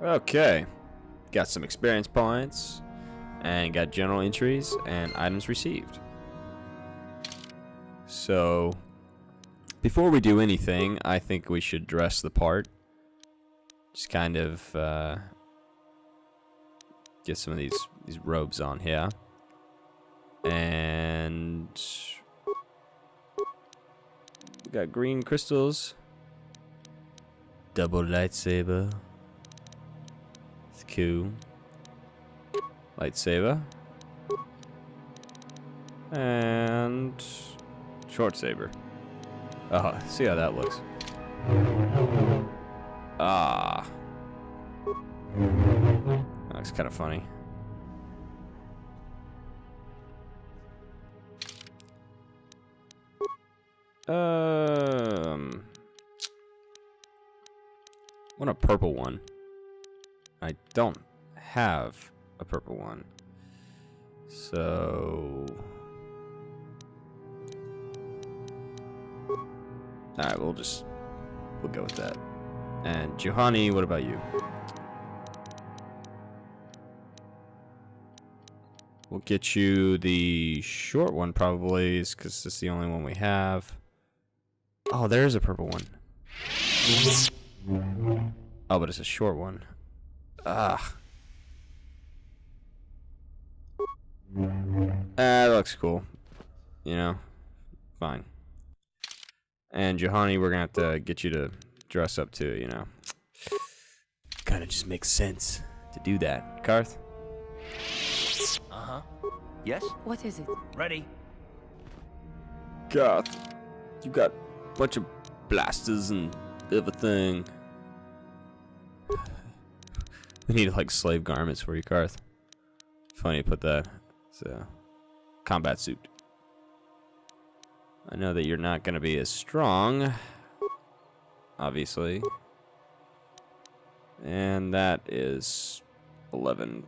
Okay. Got some experience points. And got general entries and items received. So, before we do anything, I think we should dress the part. Just kind of get some of these robes on here. And we got green crystals. Double lightsaber. It's cool. Lightsaber. And short saber. Oh, see how that looks. Ah. That looks kind of funny. Want a purple one. I don't have a purple one. So alright, we'll go with that. And Juhani, what about you? We'll get you the short one probably, because it's the only one we have. Oh, there's a purple one. Oh, but it's a short one. Ah. That looks cool. You know? Fine. And Juhani, we're gonna have to get you to dress up too, you know? Kinda just makes sense to do that. Carth? Uh-huh. Yes? What is it? Ready. Carth, you got a bunch of blasters and everything. We need like slave garments for you, Carth. Funny you put that. It's a combat suit. I know that you're not going to be as strong, obviously. And that is 11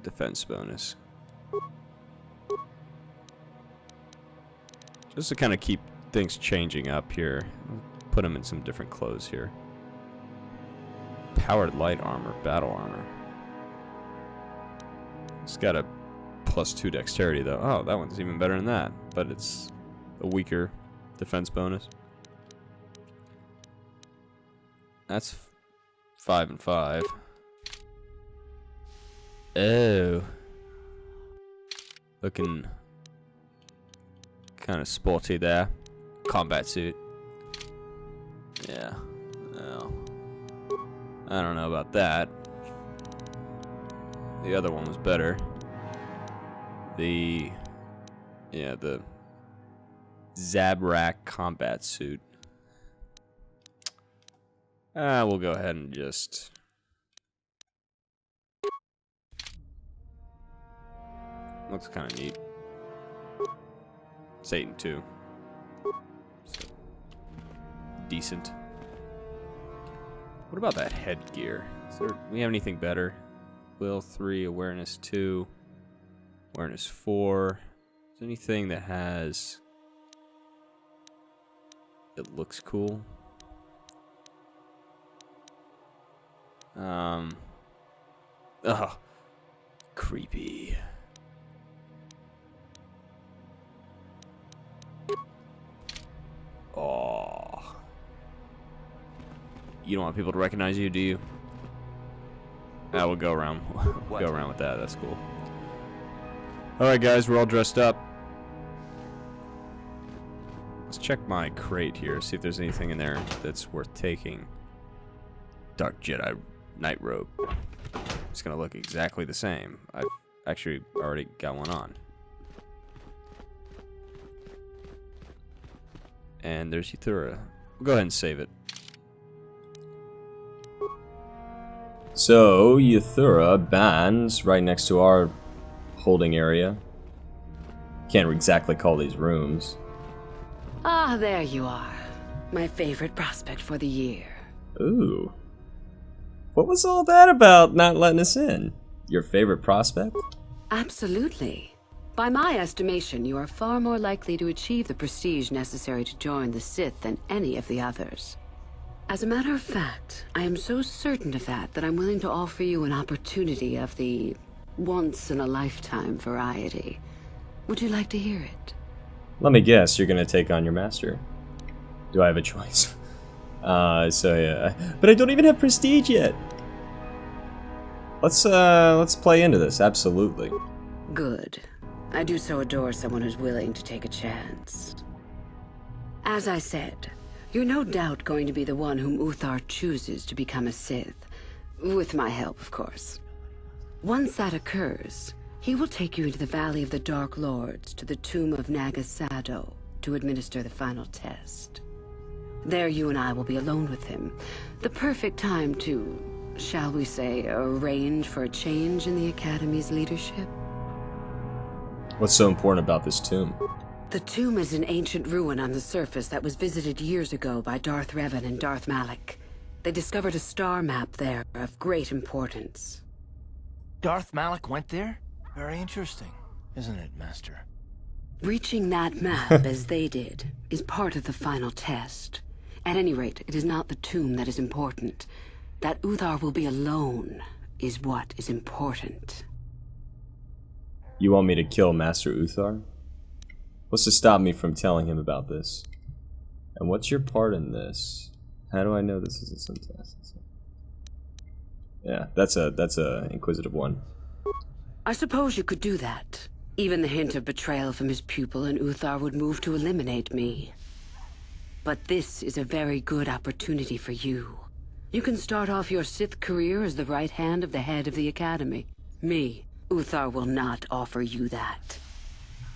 defense bonus. Just to kind of keep things changing up here. Put them in some different clothes here. Powered light armor, battle armor. It's got a +2 dexterity though. Oh, that one's even better than that. But it's a weaker defense bonus. That's 5 and 5. Oh. Looking kind of sporty there. Combat suit. Yeah. Well, I don't know about that. The other one was better. The Zabrak combat suit. We'll go ahead and just looks kind of neat. Satan too. So, decent. What about that headgear? Do we have anything better? Will 3, awareness 2, awareness 4. Is there anything that has it looks cool? Oh, creepy. Oh. You don't want people to recognize you, do you? We'll go around. Go around with that. That's cool. Alright, guys, we're all dressed up. Let's check my crate here, see if there's anything in there that's worth taking. Dark Jedi night robe. It's gonna look exactly the same. I've actually already got one on. And there's Yuthura. We'll go ahead and save it. So, Yuthura bands right next to our holding area. Can't exactly call these rooms. Ah, there you are. My favorite prospect for the year. Ooh. What was all that about not letting us in? Your favorite prospect? Absolutely. By my estimation, you are far more likely to achieve the prestige necessary to join the Sith than any of the others. As a matter of fact, I am so certain of that I'm willing to offer you an opportunity of the once-in-a-lifetime variety. Would you like to hear it? Let me guess, you're gonna take on your master. Do I have a choice? So yeah, but I don't even have prestige yet. Let's play into this. Absolutely. Good. I do so adore someone who's willing to take a chance. As I said, you're no doubt going to be the one whom Uthar chooses to become a Sith. With my help, of course. Once that occurs, he will take you into the Valley of the Dark Lords to the tomb of Nagasado to administer the final test. There you and I will be alone with him. The perfect time to, shall we say, arrange for a change in the Academy's leadership. What's so important about this tomb? The tomb is an ancient ruin on the surface that was visited years ago by Darth Revan and Darth Malak. They discovered a star map there of great importance. Darth Malak went there? Very interesting, isn't it, Master? Reaching that map, as they did, is part of the final test. At any rate, it is not the tomb that is important. That Uthar will be alone is what is important. You want me to kill Master Uthar? What's to stop me from telling him about this? And what's your part in this? How do I know this isn't some test? Yeah, that's a inquisitive one. I suppose you could do that. Even the hint of betrayal from his pupil and Uthar would move to eliminate me. But this is a very good opportunity for you. You can start off your Sith career as the right hand of the head of the Academy. Me, Uthar will not offer you that.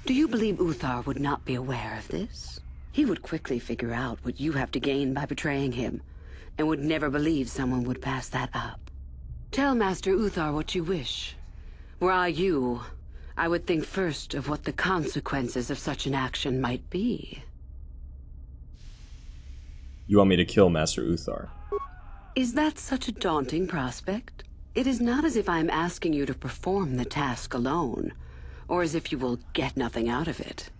Do you believe Uthar would not be aware of this? He would quickly figure out what you have to gain by betraying him, and would never believe someone would pass that up. Tell Master Uthar what you wish. Were I you, I would think first of what the consequences of such an action might be. You want me to kill Master Uthar? Is that such a daunting prospect? It is not as if I am asking you to perform the task alone, or as if you will get nothing out of it.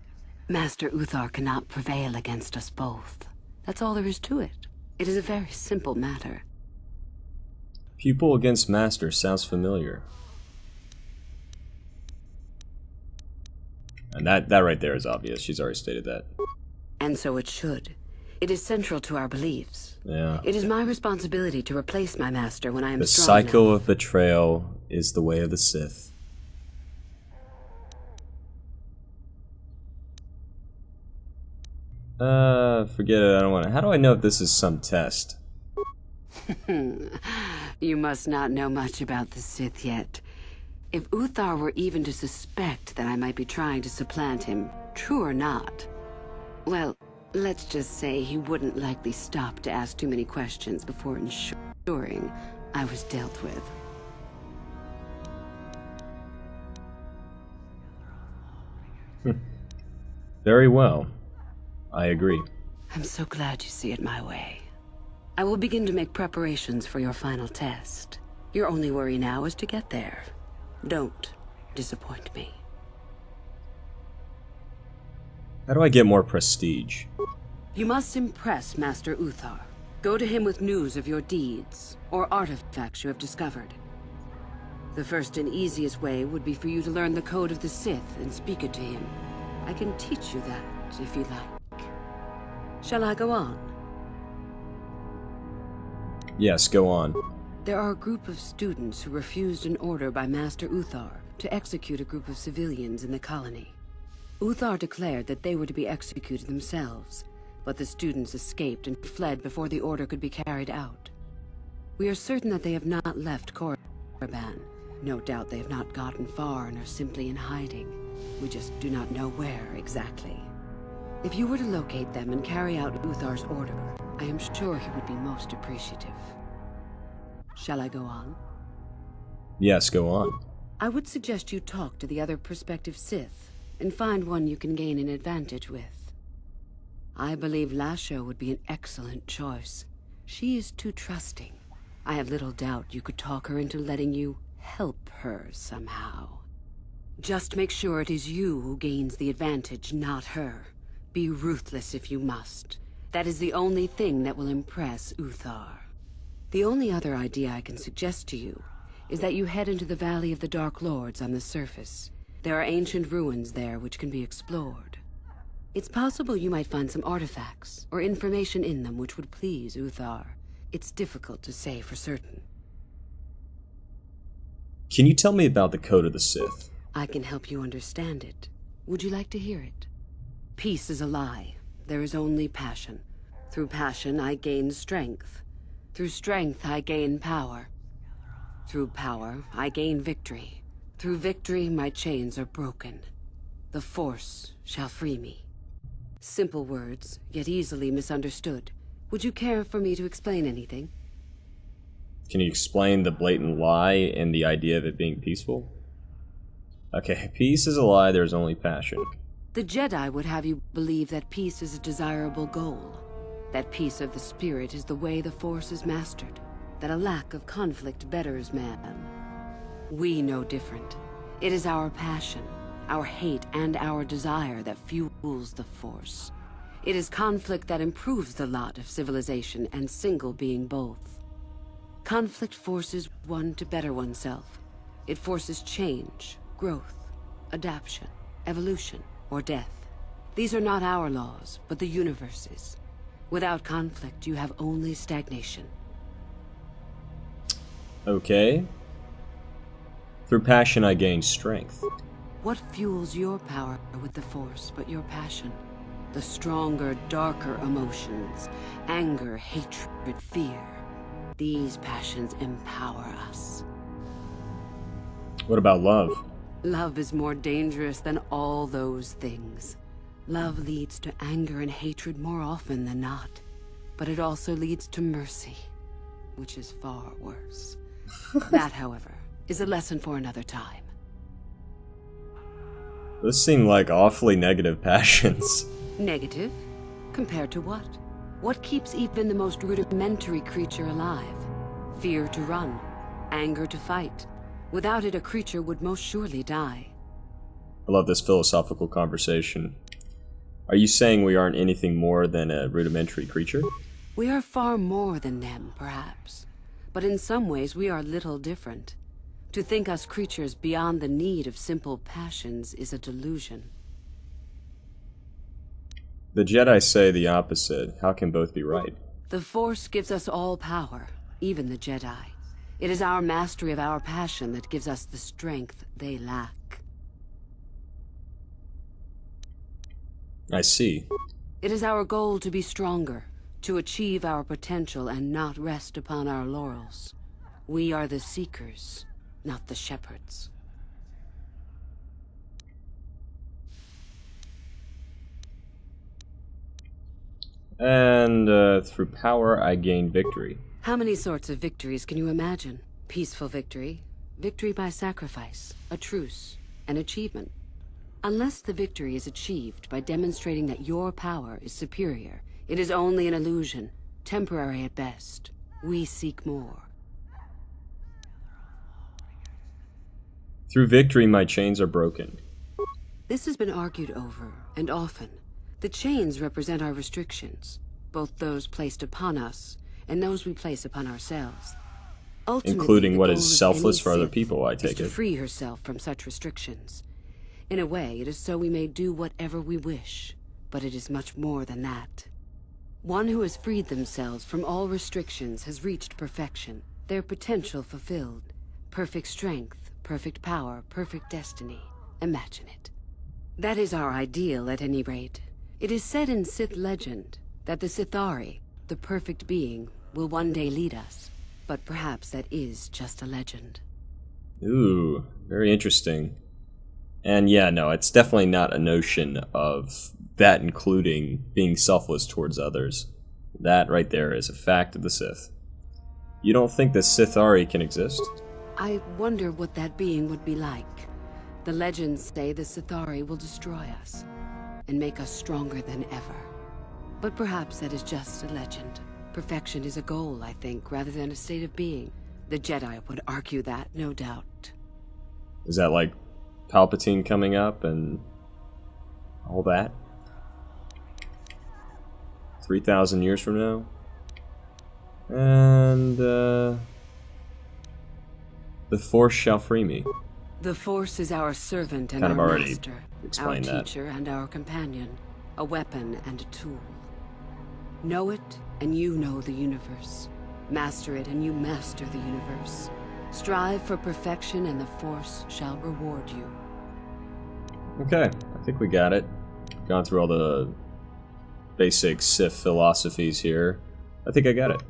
Master Uthar cannot prevail against us both. That's all there is to it. It is a very simple matter. Pupil against master sounds familiar. And that right there is obvious. She's already stated that. And so it should. It is central to our beliefs. Yeah. It is my responsibility to replace my master when I am The strong cycle enough. of betrayal is the way of the Sith. Forget it. I don't want to. How do I know if this is some test? You must not know much about the Sith yet. If Uthar were even to suspect that I might be trying to supplant him, true or not, well, let's just say he wouldn't likely stop to ask too many questions before ensuring I was dealt with. Very well. I agree. I'm so glad you see it my way. I will begin to make preparations for your final test. Your only worry now is to get there. Don't disappoint me. How do I get more prestige? You must impress Master Uthar. Go to him with news of your deeds, or artifacts you have discovered. The first and easiest way would be for you to learn the code of the Sith and speak it to him. I can teach you that, if you like. Shall I go on? Yes, go on. There are a group of students who refused an order by Master Uthar to execute a group of civilians in the colony. Uthar declared that they were to be executed themselves, but the students escaped and fled before the order could be carried out. We are certain that they have not left Korriban. No doubt they have not gotten far and are simply in hiding. We just do not know where exactly. If you were to locate them and carry out Uthar's order, I am sure he would be most appreciative. Shall I go on? Yes, go on. I would suggest you talk to the other prospective Sith and find one you can gain an advantage with. I believe Lasho would be an excellent choice. She is too trusting. I have little doubt you could talk her into letting you help her somehow. Just make sure it is you who gains the advantage, not her. Be ruthless if you must. That is the only thing that will impress Uthar. The only other idea I can suggest to you is that you head into the Valley of the Dark Lords on the surface. There are ancient ruins there which can be explored. It's possible you might find some artifacts or information in them which would please Uthar. It's difficult to say for certain. Can you tell me about the Code of the Sith? I can help you understand it. Would you like to hear it? Peace is a lie. There is only passion. Through passion, I gain strength. Through strength, I gain power. Through power, I gain victory. Through victory, my chains are broken. The Force shall free me. Simple words, yet easily misunderstood. Would you care for me to explain anything? Can you explain the blatant lie and the idea of it being peaceful? Okay, peace is a lie, there's only passion. The Jedi would have you believe that peace is a desirable goal. That peace of the spirit is the way the Force is mastered. That a lack of conflict betters man. We know different. It is our passion, our hate, and our desire that fuels the Force. It is conflict that improves the lot of civilization and single being both. Conflict forces one to better oneself. It forces change, growth, adaptation, evolution, or death. These are not our laws, but the universe's. Without conflict, you have only stagnation. Okay. Through passion I gain strength. What fuels your power with the Force but your passion? The stronger, darker emotions. Anger, hatred, fear. These passions empower us. What about love? Love is more dangerous than all those things. Love leads to anger and hatred more often than not. But it also leads to mercy, which is far worse. That, however, is a lesson for another time. Those seem like awfully negative passions. Negative? Compared to what? What keeps even the most rudimentary creature alive? Fear to run, anger to fight. Without it, a creature would most surely die. I love this philosophical conversation. Are you saying we aren't anything more than a rudimentary creature? We are far more than them, perhaps. But in some ways, we are little different. To think us creatures beyond the need of simple passions is a delusion. The Jedi say the opposite. How can both be right? The Force gives us all power, even the Jedi. It is our mastery of our passion that gives us the strength they lack. I see. It is our goal to be stronger, to achieve our potential and not rest upon our laurels. We are the seekers, not the shepherds. And through power I gain victory. How many sorts of victories can you imagine? Peaceful victory, victory by sacrifice, a truce, an achievement. Unless the victory is achieved by demonstrating that your power is superior, it is only an illusion, temporary at best. We seek more. Through victory my chains are broken. This has been argued over, and often. The chains represent our restrictions, both those placed upon us and those we place upon ourselves. Ultimately, Including what the is goal of selfless any for other Sith people, I is take to it. free herself from such restrictions. In a way, it is so we may do whatever we wish, but it is much more than that. One who has freed themselves from all restrictions has reached perfection, their potential fulfilled. Perfect strength, perfect power, perfect destiny. Imagine it. That is our ideal, at any rate. It is said in Sith legend that the Sithari, the perfect being, will one day lead us. But perhaps that is just a legend. Ooh, very interesting. And yeah, no, it's definitely not a notion of that including being selfless towards others. That right there is a fact of the Sith. You don't think the Sithari can exist? I wonder what that being would be like. The legends say the Sithari will destroy us and make us stronger than ever. But perhaps that is just a legend. Perfection is a goal, I think, rather than a state of being. The Jedi would argue that, no doubt. Is that like Palpatine coming up and all that? 3,000 years from now. And, the Force shall free me. The Force is our servant and Kind of our already master, our explained that. teacher and our companion, a weapon and a tool. Know it, and you know the universe. Master it, and you master the universe. Strive for perfection, and the Force shall reward you. Okay, I think we got it. Gone through all the basic Sith philosophies here. I think I got it.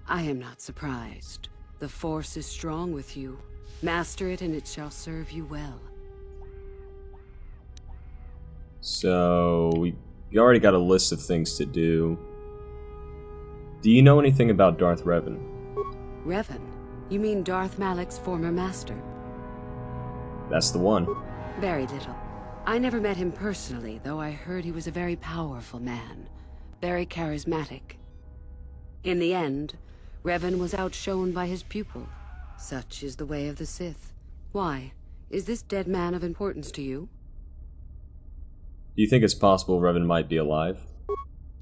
I am not surprised. The Force is strong with you. Master it, and it shall serve you well. So, we already got a list of things to do. Do you know anything about Darth Revan? Revan? You mean Darth Malak's former master? That's the one. Very little. I never met him personally, though I heard he was a very powerful man. Very charismatic. In the end, Revan was outshone by his pupil. Such is the way of the Sith. Why? Is this dead man of importance to you? Do you think it's possible Revan might be alive?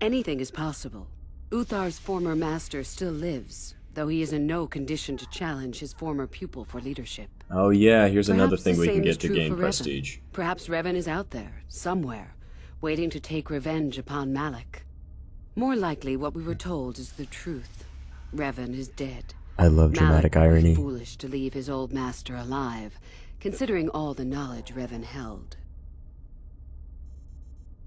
Anything is possible. Uthar's former master still lives, though he is in no condition to challenge his former pupil for leadership. Oh yeah, here's another Perhaps thing the we can same is get to true gain for Revan. prestige. Perhaps Revan is out there, somewhere, waiting to take revenge upon Malak. More likely, what we were told is the truth. Revan is dead. I love dramatic Malak would be irony. foolish to leave his old master alive, considering all the knowledge Revan held.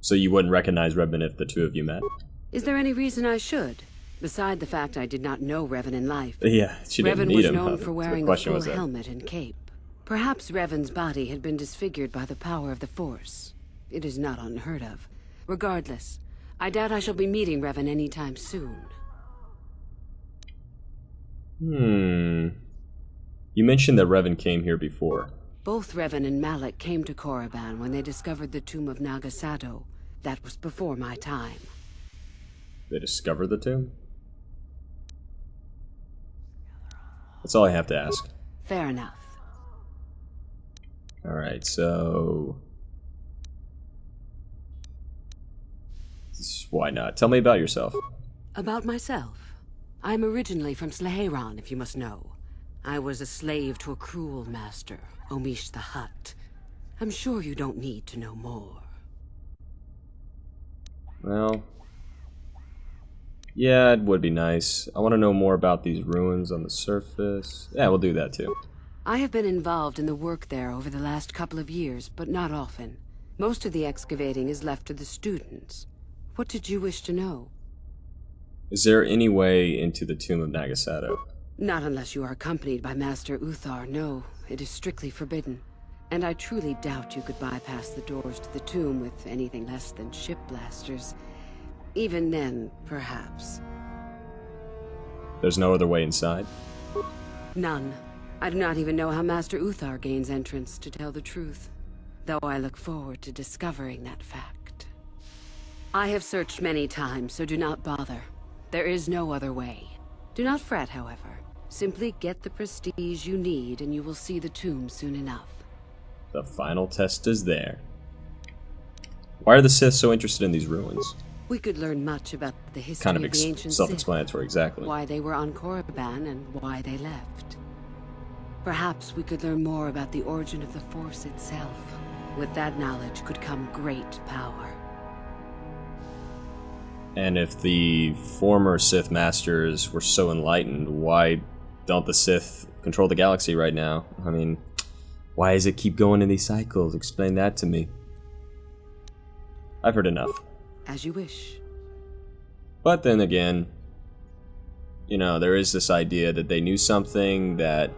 So you wouldn't recognize Revan if the two of you met? Is there any reason I should? Beside the fact I did not know Revan in life. Yeah, she didn't Revan need was him. known So for the wearing a question full was that. helmet and cape. Perhaps Revan's body had been disfigured by the power of the Force. It is not unheard of. Regardless, I doubt I shall be meeting Revan anytime soon. You mentioned that Revan came here before. Both Revan and Malak came to Korriban when they discovered the tomb of Nagasado. That was before my time. They discovered the tomb? That's all I have to ask. Fair enough. Alright, so... Why not? Tell me about yourself. About myself. I'm originally from Sleheron, if you must know. I was a slave to a cruel master, Omish the Hutt. I'm sure you don't need to know more. Well... Yeah, it would be nice. I want to know more about these ruins on the surface. Yeah, we'll do that too. I have been involved in the work there over the last couple of years, but not often. Most of the excavating is left to the students. What did you wish to know? Is there any way into the tomb of Nagasado? Not unless you are accompanied by Master Uthar, no. It is strictly forbidden. And I truly doubt you could bypass the doors to the tomb with anything less than ship blasters. Even then, perhaps. There's no other way inside? None. I do not even know how Master Uthar gains entrance, to tell the truth. Though I look forward to discovering that fact. I have searched many times, so do not bother. There is no other way. Do not fret, however. Simply get the prestige you need, and you will see the tomb soon enough. The final test is there. Why are the Sith so interested in these ruins? We could learn much about the history Kind of of the ancient Sith, self-explanatory, exactly. why they were on Korriban and why they left. Perhaps we could learn more about the origin of the Force itself. With that knowledge could come great power. And if the former Sith Masters were so enlightened, why don't the Sith control the galaxy right now? I mean, why does it keep going in these cycles? Explain that to me. I've heard enough. As you wish. But then again, you know, there is this idea that they knew something that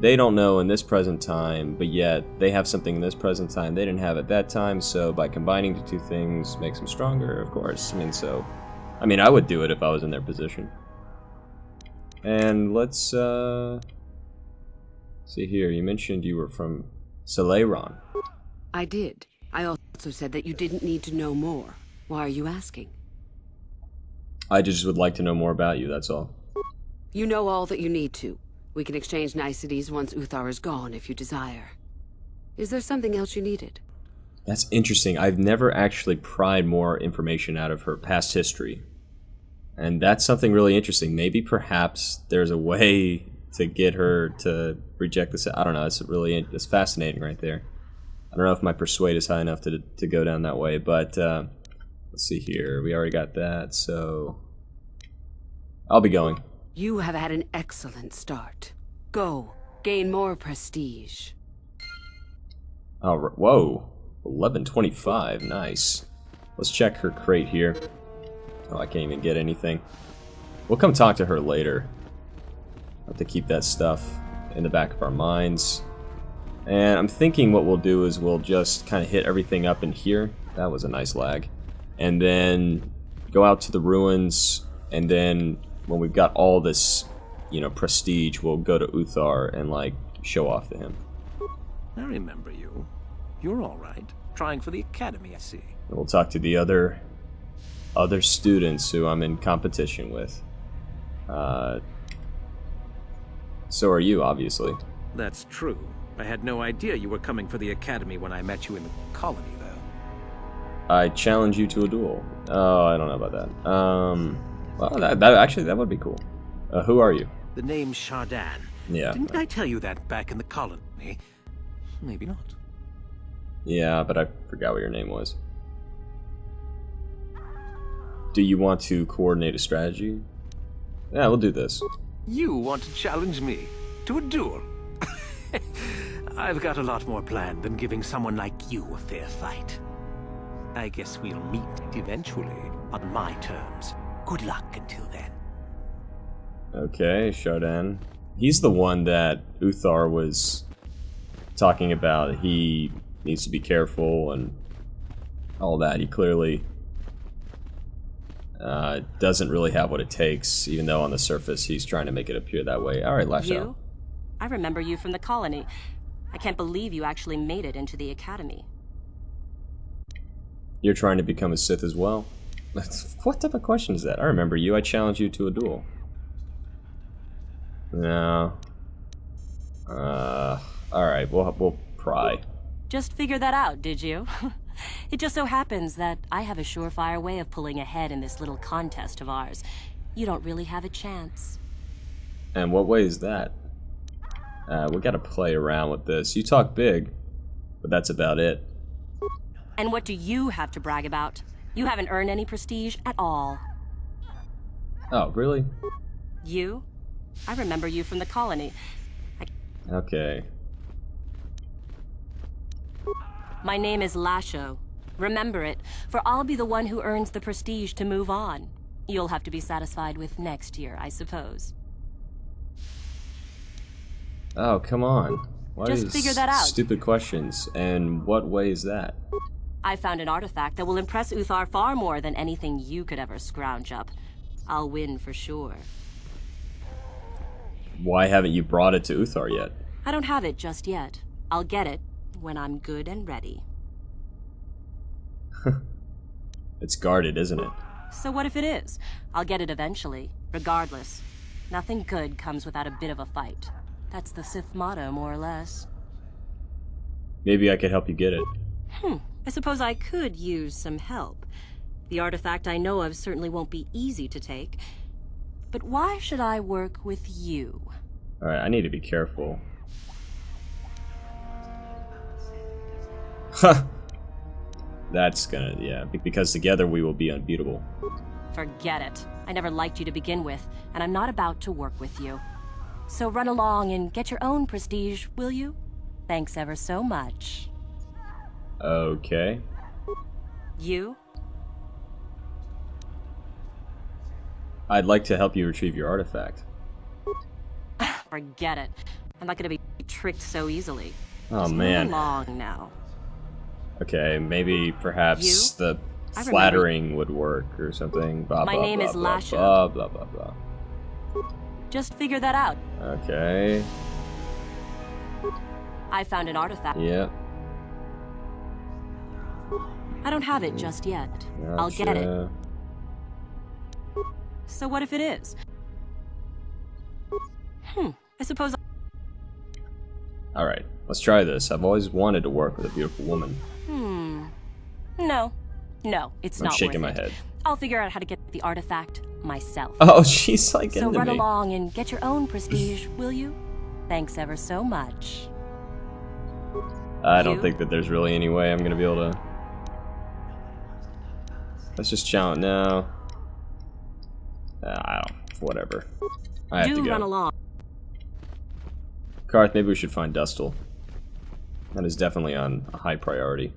they don't know in this present time, but yet they have something in this present time they didn't have at that time, so by combining the two things makes them stronger, of course. I mean, I would do it if I was in their position. And let's, see here, you mentioned you were from Sleheron. I did. I also said that you didn't need to know more. Why are you asking? I just would like to know more about you, that's all. You know all that you need to. We can exchange niceties once Uthar is gone if you desire. Is there something else you needed? That's interesting. I've never actually pried more information out of her past history. And that's something really interesting. Maybe perhaps there's a way to get her to reject this. I don't know. It's fascinating right there. I don't know if my persuade is high enough to go down that way, but let's see here. We already got that, so I'll be going. You have had an excellent start. Go, gain more prestige. Oh, whoa. 1125, nice. Let's check her crate here. Oh, I can't even get anything. We'll come talk to her later. I'll have to keep that stuff in the back of our minds. And I'm thinking what we'll do is we'll just kind of hit everything up in here. That was a nice lag. And then go out to the ruins, and then when we've got all this, you know, prestige, we'll go to Uthar and, like, show off to him. I remember you. You're all right. Trying for the Academy, I see. And we'll talk to the other students who I'm in competition with. So are you, obviously. That's true. I had no idea you were coming for the Academy when I met you in the colony, though. I challenge you to a duel. Oh, I don't know about that. Well, that would be cool. Who are you? The name's Shardan. Yeah. Didn't I tell you that back in the colony? Maybe not. Yeah, but I forgot what your name was. Do you want to coordinate a strategy? Yeah, we'll do this. You want to challenge me to a duel? I've got a lot more planned than giving someone like you a fair fight. I guess we'll meet eventually on my terms. Good luck until then. Okay, Shardan. He's the one that Uthar was talking about. He needs to be careful and all that. He clearly doesn't really have what it takes, even though on the surface he's trying to make it appear that way. All right, lash out. You? I remember you from the colony. I can't believe you actually made it into the Academy. You're trying to become a Sith as well? What type of question is that? I remember you. I challenged you to a duel. No. Alright, we'll pry. Just figured that out, did you? It just so happens that I have a surefire way of pulling ahead in this little contest of ours. You don't really have a chance. And what way is that? We gotta play around with this. You talk big, but that's about it. And what do you have to brag about? You haven't earned any prestige at all. Oh, really? You? I remember you from the colony. Okay. My name is Lasho. Remember it, for I'll be the one who earns the prestige to move on. You'll have to be satisfied with next year, I suppose. Oh, come on. Why Just figure that out. Stupid questions. And what way is that? I found an artifact that will impress Uthar far more than anything you could ever scrounge up. I'll win for sure. Why haven't you brought it to Uthar yet? I don't have it just yet. I'll get it when I'm good and ready. It's guarded, isn't it? So what if it is? I'll get it eventually, regardless. Nothing good comes without a bit of a fight. That's the Sith motto, more or less. Maybe I could help you get it. I suppose I could use some help. The artifact I know of certainly won't be easy to take. But why should I work with you? Alright, I need to be careful. Huh! That's gonna, yeah, because together we will be unbeatable. Forget it. I never liked you to begin with, and I'm not about to work with you. So run along and get your own prestige, will you? Thanks ever so much. Okay. You? I'd like to help you retrieve your artifact. Forget it. I'm not gonna be tricked so easily. Oh, Just man. Move along now. Okay, maybe perhaps You? the I remember flattering would work or something. Blah, My blah, name blah, is blah, Lasho. blah, blah, blah, blah. Just figure that out. Okay. I found an artifact. Yep. I don't have it just yet. I'll get it. Gotcha. So what if it is? I suppose... Alright, let's try this. I've always wanted to work with a beautiful woman. No. No, it's I'm not shaking worth my it. head. I'll figure out how to get the artifact myself. Oh, she's like So into run me. along and get your own prestige, will you? Thanks ever so much. I don't think that there's really any way I'm gonna be able to. Let's just challenge now. I don't. Whatever. I have to Do go. run along. Carth, maybe we should find Dustle. That is definitely on a high priority.